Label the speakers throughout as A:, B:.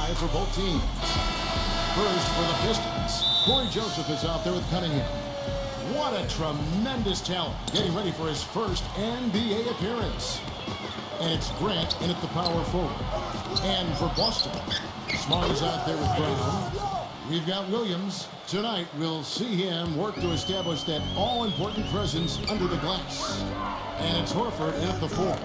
A: 5 for both teams. First for the Pistons, Corey Joseph is out there with Cunningham. What a tremendous talent, getting ready for his first NBA appearance. And it's Grant in at the power forward. And for Boston, Smart is out there with Brown. We've got Williams. Tonight, we'll see him work to establish that all-important presence under the glass. And it's Horford in at the 4.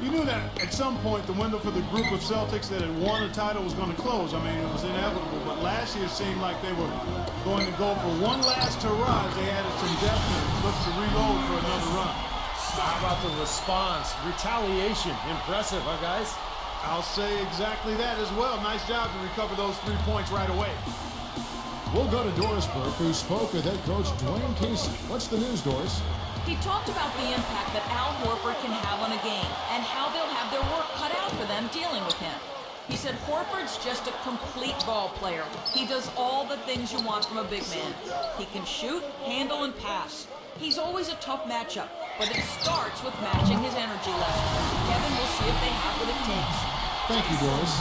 B: You knew that at some point the window for the group of Celtics that had won a title was going to close. I mean, it was inevitable. But last year it seemed like they were going to go for one last hurrah. They added some depth and looked to reload for another run.
C: How about the response? Retaliation. Impressive, huh, guys?
B: I'll say exactly that as well. Nice job to recover those 3 points right away.
A: We'll go to Doris Burke, who spoke with head coach Dwayne Casey. What's the news, Doris?
D: He talked about the impact that Al Horford can have on a game and how they'll have their work cut out for them dealing with him. He said Horford's just a complete ball player. He does all the things you want from a big man. He can shoot, handle, and pass. He's always a tough matchup, but it starts with matching his energy level. Kevin will see if they have what it takes.
A: Thank you, Doris.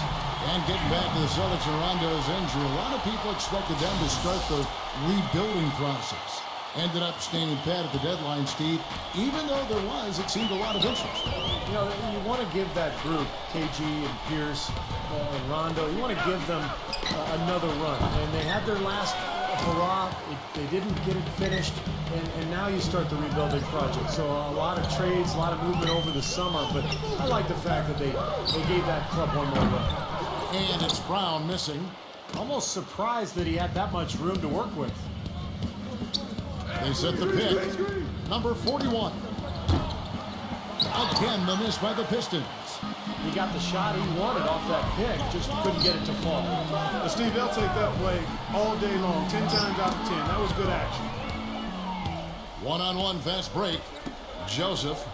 A: And getting back to the Celtics and Rondo's injury, a lot of people expected them to start the rebuilding process. Ended up standing pat at the deadline, Steve. Even though there was, it seemed a lot of interest.
C: You know, you want to give that group, KG and Pierce and Rondo, you want to give them another run. And they had their last hurrah. They didn't get it finished. And now you start the rebuilding project. So a lot of trades, a lot of movement over the summer. But I like the fact that they gave that club one more run.
A: And it's Brown missing.
C: Almost surprised that he had that much room to work with.
A: They set the pick. Number 41. Again, the miss by the Pistons.
C: He got the shot he wanted off that pick, just couldn't get it to fall.
B: But Steve, they'll take that play all day long, 10 times out of 10. That was good action.
A: One-on-one fast break. Joseph.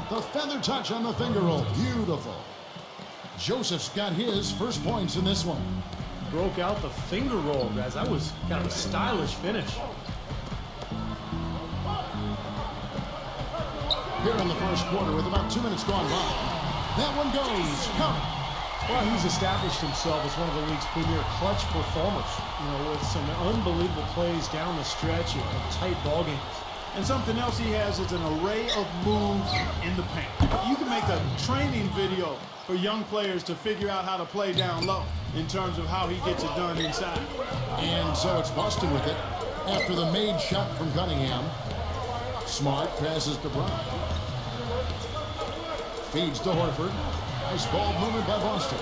A: The feather touch on the finger roll. Beautiful. Joseph's got his first points in this one.
C: Broke out the finger roll, guys. That was kind of a stylish finish.
A: Here in the first quarter with about 2 minutes gone by. That one goes. Count.
C: Well, he's established himself as one of the league's premier clutch performers. You know, with some unbelievable plays down the stretch of tight ball games.
B: And something else he has is an array of moves in the paint. You can make a training video for young players to figure out how to play down low in terms of how he gets it done inside.
A: And so it's Boston with it after the made shot from Cunningham. Smart passes to Brown. Feeds to Horford. Nice ball movement by Boston.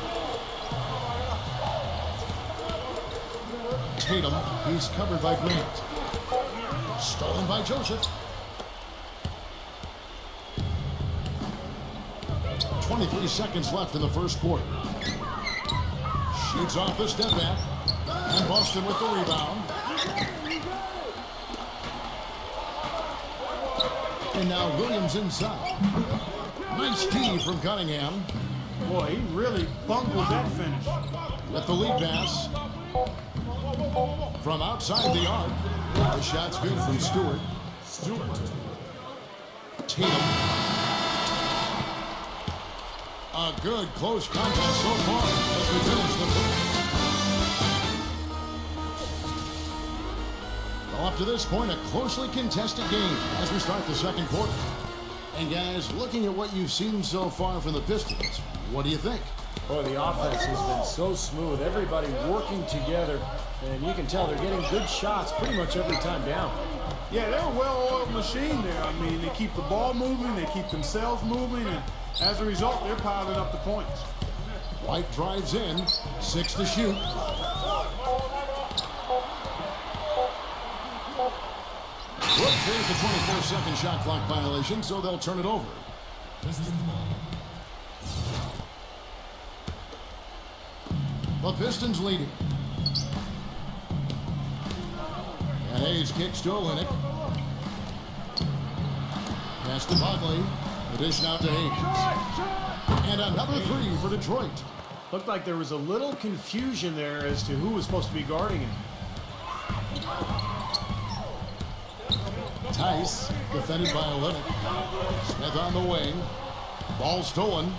A: Tatum, he's covered by Grant. Stolen by Joseph. 23 seconds left in the first quarter. Shoots off the step back. And Boston with the rebound. And now Williams inside. Nice key from Cunningham.
B: Boy, he really bungled that finish.
A: With the lead pass. From outside the arc. The shot's good from Stewart. Tatum. A good close contest so far as we finish the first. Well, up to this point, a closely contested game as we start the second quarter. And guys, looking at what you've seen so far from the Pistons, what do you think?
C: Boy, the offense has been so smooth. Everybody working together. And you can tell they're getting good shots pretty much every time down.
B: Yeah, they're a well-oiled machine there. I mean, they keep the ball moving, they keep themselves moving, and as a result, they're piling up the points.
A: White drives in, 6 to shoot. Whoops, there's the 24-second shot clock violation, so they'll turn it over. The Pistons leading. And Hayes kicks to Olynyk. Pass to Bagley. The dish out to Hayes. And another three for Detroit.
C: Looked like there was a little confusion there as to who was supposed to be guarding him.
A: Tice, defended by Olynyk. Smith on the wing. Ball stolen.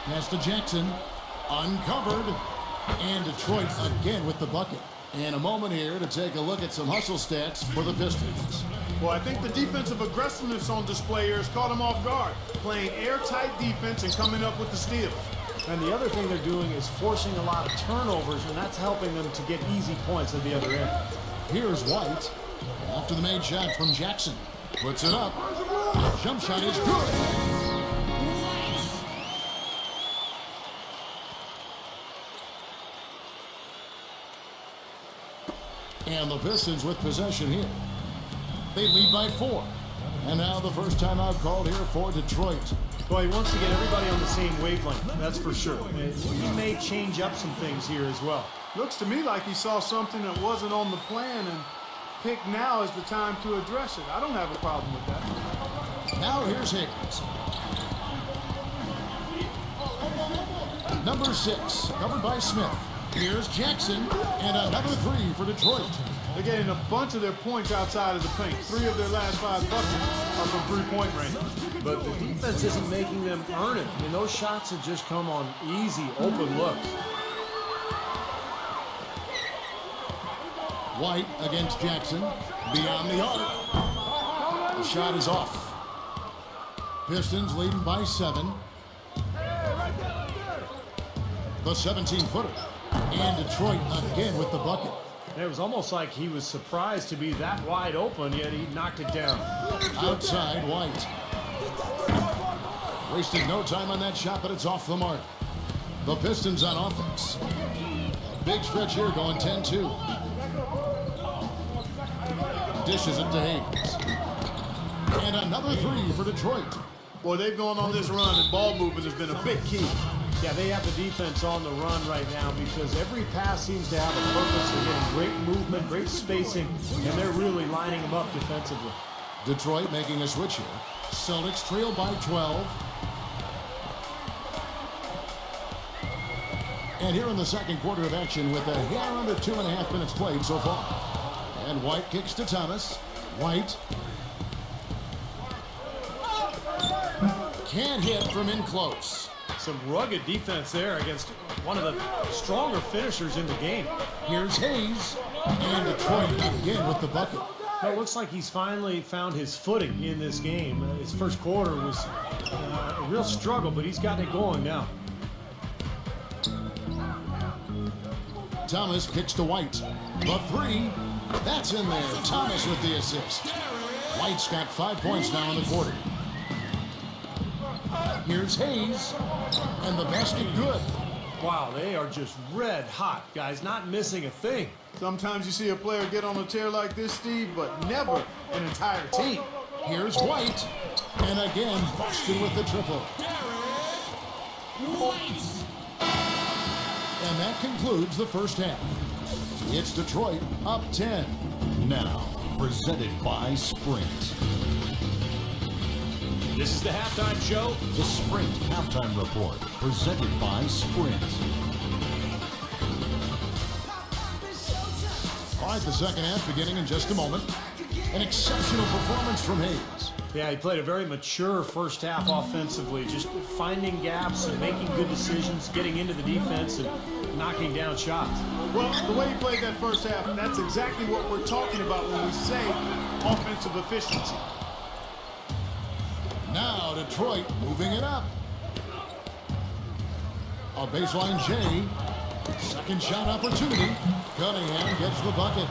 A: Pass to Jackson. Uncovered. And Detroit again with the bucket. And a moment here to take a look at some hustle stats for the Pistons.
B: Well, I think the defensive aggressiveness on display here has caught them off guard. Playing airtight defense and coming up with the steals.
C: And the other thing they're doing is forcing a lot of turnovers, and that's helping them to get easy points at the other end.
A: Here's White. After the made shot from Jackson. Puts it up. Jump shot is good. And the Pistons with possession here. They lead by 4. And now the first timeout called here for Detroit.
C: Well, he wants to get everybody on the same wavelength, that's for sure. And he may change up some things here as well.
B: Looks to me like he saw something that wasn't on the plan and picked now is the time to address it. I don't have a problem with that.
A: Now here's Higgins. Number 6, covered by Smith. Here's Jackson, and another 3 for Detroit.
B: They're getting a bunch of their points outside of the paint. 3 of their last 5 buckets are from three-point range.
C: But the defense isn't making them earn it. I mean, those shots have just come on easy, open looks.
A: White against Jackson, beyond the arc. The shot is off. Pistons leading by 7. The 17-footer. And Detroit again with the bucket.
C: And it was almost like he was surprised to be that wide open, yet he knocked it down.
A: Outside, White. Wasted no time on that shot, but it's off the mark. The Pistons on offense. A big stretch here going 10-2. Dishes it to Hayes. And another 3 for Detroit.
B: Boy, they've gone on this run, and ball movement has been a big key.
C: Yeah, they have the defense on the run right now because every pass seems to have a purpose. They're getting great movement, great spacing, and they're really lining them up defensively.
A: Detroit making a switch here. Celtics trail by 12. And here in the second quarter of action with a hair under 2.5 minutes played so far. And White kicks to Thomas. White. Can't hit from in close.
C: Some rugged defense there against one of the stronger finishers in the game.
A: Here's Hayes. And Detroit again with the bucket.
C: Well, it looks like he's finally found his footing in this game. His first quarter was a real struggle, but he's got it going now.
A: Thomas kicks to White. The 3. That's in there. Thomas with the assist. White's got 5 points now in the quarter. Here's Hayes. And the basket good.
C: Wow, they are just red hot, guys. Not missing a thing.
B: Sometimes you see a player get on a tear like this, Steve, but never an entire team.
A: Here's White. And again, Boston with the triple. And that concludes the first half. It's Detroit up 10.
E: Now, presented by Sprint.
F: This is the halftime show.
E: The Sprint Halftime Report, presented by Sprint.
A: All right, the second half beginning in just a moment. An exceptional performance from Hayes.
C: Yeah, he played a very mature first half offensively, just finding gaps and making good decisions, getting into the defense and knocking down shots.
B: Well, the way he played that first half, that's exactly what we're talking about when we say offensive efficiency.
A: Now Detroit moving it up. A baseline J. Second shot opportunity. Cunningham gets the bucket.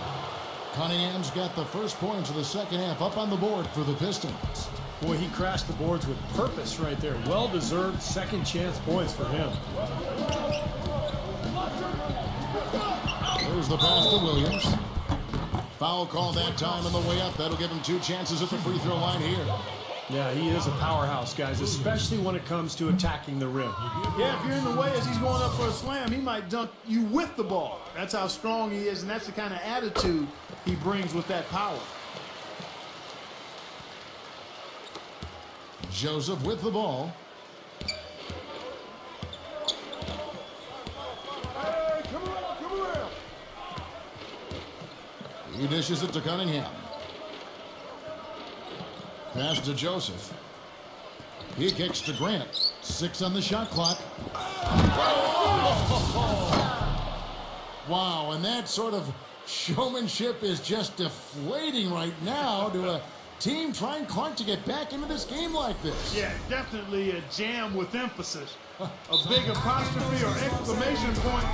A: Cunningham's got the first points of the second half up on the board for the Pistons.
C: Boy, he crashed the boards with purpose right there. Well-deserved second chance points for him.
A: There's the pass to Williams. Foul call that time on the way up. That'll give him 2 chances at the free throw line here.
C: Yeah, he is a powerhouse, guys, especially when it comes to attacking the rim.
B: Yeah, if you're in the way as he's going up for a slam, he might dunk you with the ball. That's how strong he is, and that's the kind of attitude he brings with that power.
A: Joseph with the ball.
B: Hey, come around.
A: He dishes it to Cunningham. Pass to Joseph. He kicks to Grant. 6 on the shot clock. Wow, and that sort of showmanship is just deflating right now to a team trying, Clark, to get back into this game like this.
B: Yeah, definitely a jam with emphasis. A big apostrophe or exclamation point.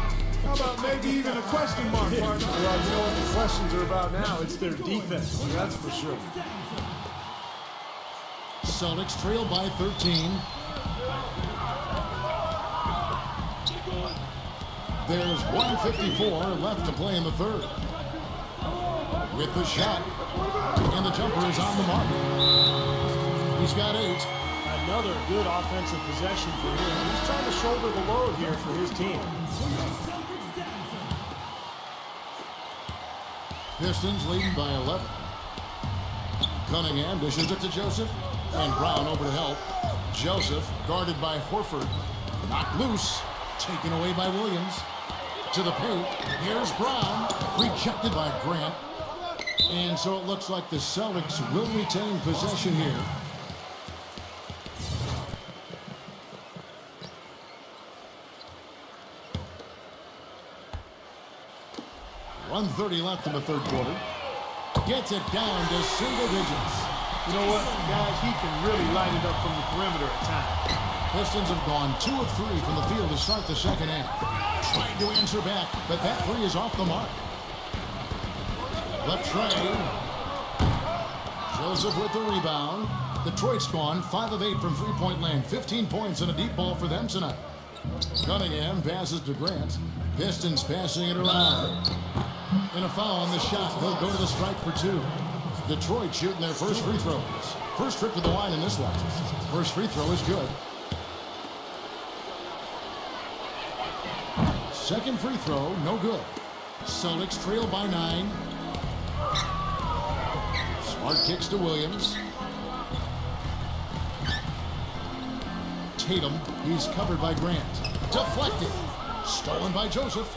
B: How about maybe even a question mark, partner?
C: Well, you know what the questions are about now. It's their defense, that's for sure.
A: Celtics trail by 13. There's 1:54 left to play in the third. With the shot, and the jumper is on the mark. He's got 8.
C: Another good offensive possession for him. He's trying to shoulder the load here for his team.
A: Pistons leading by 11. Cunningham dishes it to Joseph, and Brown over to help. Joseph guarded by Horford. Knocked loose, taken away by Williams. To the paint, here's Brown, rejected by Grant. And so it looks like the Celtics will retain possession here. .130 left in the third quarter. Gets it down to single digits.
B: You know what, guys? He can really light it up from the perimeter at times.
A: Pistons have gone 2 of 3 from the field to start the second half. Trying to answer back, but that 3 is off the mark. The tray. Joseph with the rebound. Detroit's gone 5 of 8 from three-point land. 15 points and a deep ball for them tonight. Cunningham passes to Grant. Pistons passing it around. And a foul on the shot. He'll go to the strike for 2. Detroit shooting their first free throws. First trip to the line in this one. First free throw is good. Second free throw, no good. Celtics trail by 9. Smart kicks to Williams. Tatum, he's covered by Grant. Deflected. Stolen by Joseph.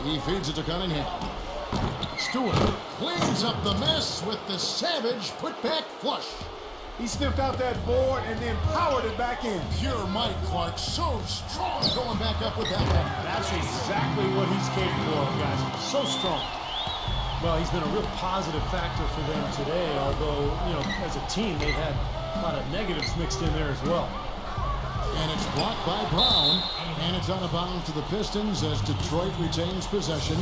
A: He feeds it to Cunningham. Stewart cleans up the mess with the savage put-back flush.
B: He sniffed out that board and then powered it back in.
A: Pure Mike Clark, so strong going back up with that one.
C: That's exactly what he's capable of, guys. So strong. Well, he's been a real positive factor for them today, although, you know, as a team, they've had a lot of negatives mixed in there as well.
A: And it's blocked by Brown, and it's out of bounds to the Pistons as Detroit retains possession.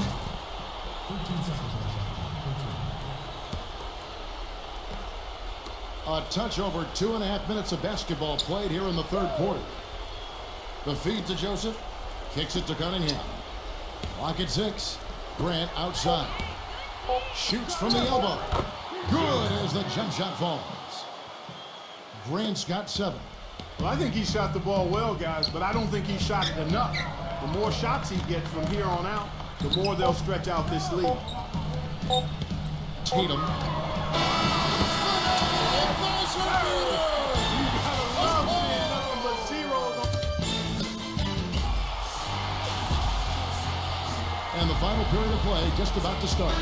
A: A touch over 2.5 minutes of basketball played here in the third quarter. The feed to Joseph, kicks it to Cunningham. Clock at 6. Grant outside. Shoots from the elbow. Good as the jump shot falls. Grant's got 7.
B: Well, I think he shot the ball well, guys, but I don't think he shot it enough. The more shots he gets from here on out, the more they'll stretch out this lead.
A: Tatum. And the final period of play just about to start.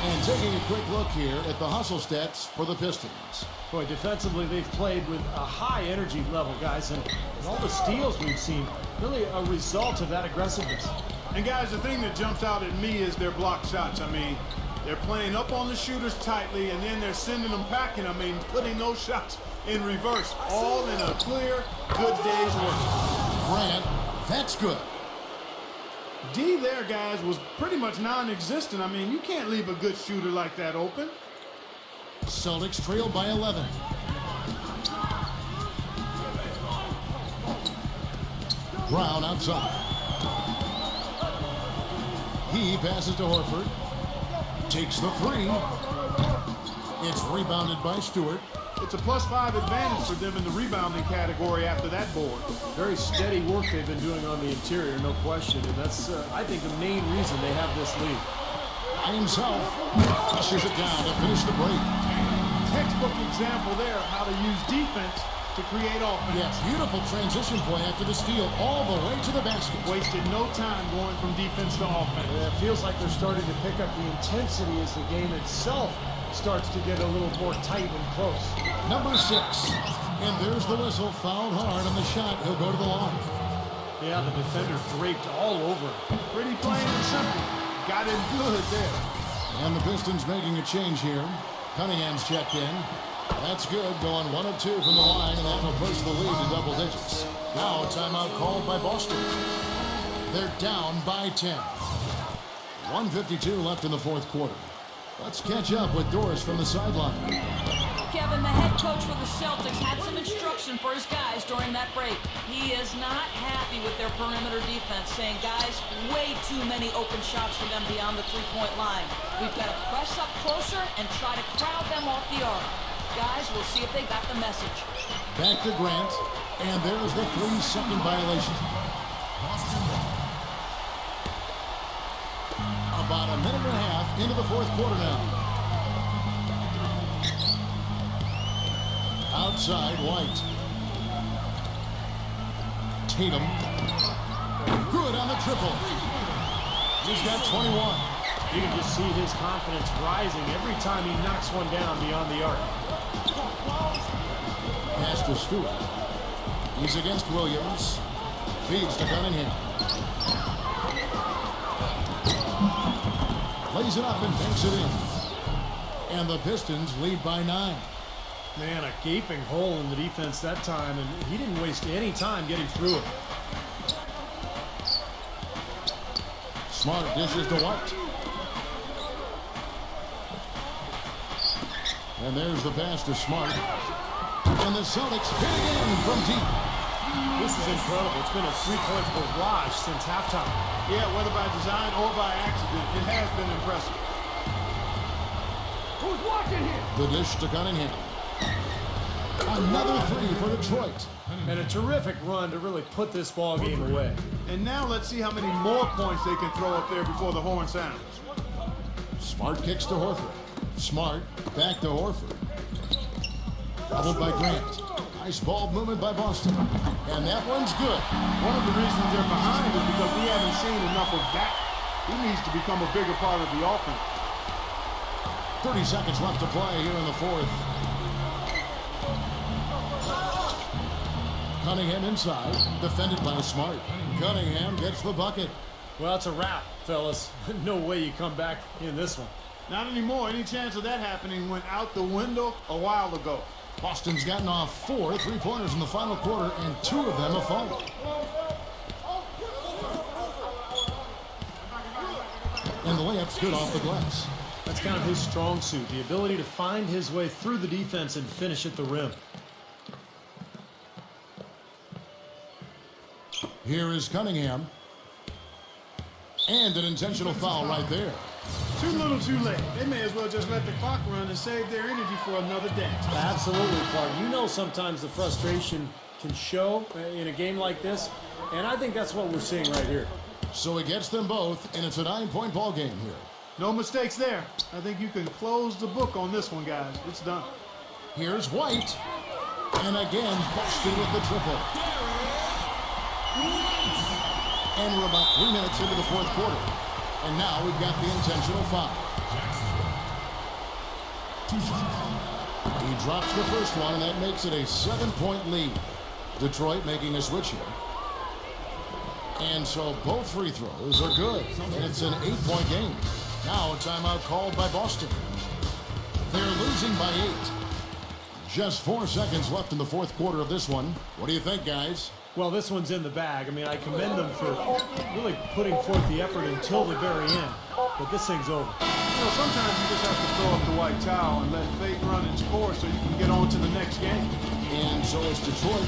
A: And taking a quick look here at the hustle stats for the Pistons.
C: Boy, defensively, they've played with a high energy level, guys, and all the steals we've seen, really a result of that aggressiveness.
B: And guys, the thing that jumps out at me is their block shots. I mean, they're playing up on the shooters tightly, and then they're sending them packing. I mean, putting those shots in reverse, all in a clear, good day's work.
A: Grant, that's good.
B: D there, guys, was pretty much non-existent. I mean, you can't leave a good shooter like that open.
A: Celtics trail by 11. Brown outside. He passes to Horford. Takes the 3. It's rebounded by Stewart.
B: It's a +5 advantage for them in the rebounding category after that board.
C: Very steady work they've been doing on the interior, no question. And that's, I think, the main reason they have this lead.
A: By himself. Pushes it down to finish the break.
B: Textbook example there of how to use defense to create offense.
A: Yeah, beautiful transition play after the steal all the way to the basket.
B: Wasted no time going from defense to offense.
C: Yeah, it feels like they're starting to pick up the intensity as the game itself starts to get a little more tight and close.
A: Number 6. And there's the whistle. Fouled hard on the shot. He'll go to the line.
C: Yeah, the defender draped all over him.
B: Pretty plain and simple. Got him good there.
A: And the Pistons making a change here. Cunningham's checked in. That's good, going 1 of 2 from the line, and that'll push the lead to double digits. Now a timeout called by Boston. They're down by 10. 1:52 left in the fourth quarter. Let's catch up with Doris from the sideline.
D: Kevin, the head coach for the Celtics had some instruction for his guys during that break. He is not happy with their perimeter defense, saying, guys, way too many open shots for them beyond the three-point line. We've got to press up closer and try to crowd them off the arc. Guys, we'll see if they got the message.
A: Back to Grant, and there's the 3-second violation. About a minute and a half into the fourth quarter now. Outside, White. Tatum. Good on the triple. He's got 21.
C: You can just see his confidence rising every time he knocks one down beyond the arc.
A: Pass to Stewart. He's against Williams. Feeds to Cunningham. Lays it up and banks it in. And the Pistons lead by 9.
C: Man, a gaping hole in the defense that time, and he didn't waste any time getting through it.
A: Smart dishes to White. And there's the pass to Smart. And the Celtics hit again from deep.
C: This is incredible. It's been a three-point barrage since halftime.
B: Yeah, whether by design or by accident, it has been impressive.
F: Who's watching here?
A: The dish to Cunningham. Another 3 for Detroit.
C: And a terrific run to really put this ball game away.
B: And now let's see how many more points they can throw up there before the horn sounds.
A: Smart kicks to Horford. Smart back to Horford. Doubled by Grant. Nice ball movement by Boston. And that one's good.
B: One of the reasons they're behind is because we haven't seen enough of that. He needs to become a bigger part of the offense.
A: 30 seconds left to play here in the fourth. Cunningham inside, defended by Smart. Cunningham gets the bucket.
C: Well, it's a wrap, fellas. No way you come back in this one.
B: Not anymore. Any chance of that happening went out the window a while ago.
A: Boston's gotten off 4 3-pointers in the final quarter, and 2 of them have fallen. And the layup's good off the glass.
C: That's kind of his strong suit, the ability to find his way through the defense and finish at the rim.
A: Here is Cunningham. And an intentional foul right there.
B: Too little, too late. They may as well just let the clock run and save their energy for another dance.
C: Absolutely, Clark. You know sometimes the frustration can show in a game like this, and I think that's what we're seeing right here.
A: So he gets them both, and it's a 9-point ball game here.
B: No mistakes there. I think you can close the book on this one, guys. It's done.
A: Here's White. And again, Boston with the triple. And we're about 3 minutes into the fourth quarter. And now we've got the intentional foul. He drops the first one, and that makes it a 7-point lead. Detroit making a switch here. And so both free throws are good. And it's an 8-point game. Now a timeout called by Boston. They're losing by 8. Just 4 seconds left in the fourth quarter of this one. What do you think, guys?
C: Well, this one's in the bag. I mean, I commend them for really putting forth the effort until the very end. But this thing's over.
B: You know, sometimes you just have to throw up the white towel and let fate run its course so you can get on to the next game.
A: And so it's Detroit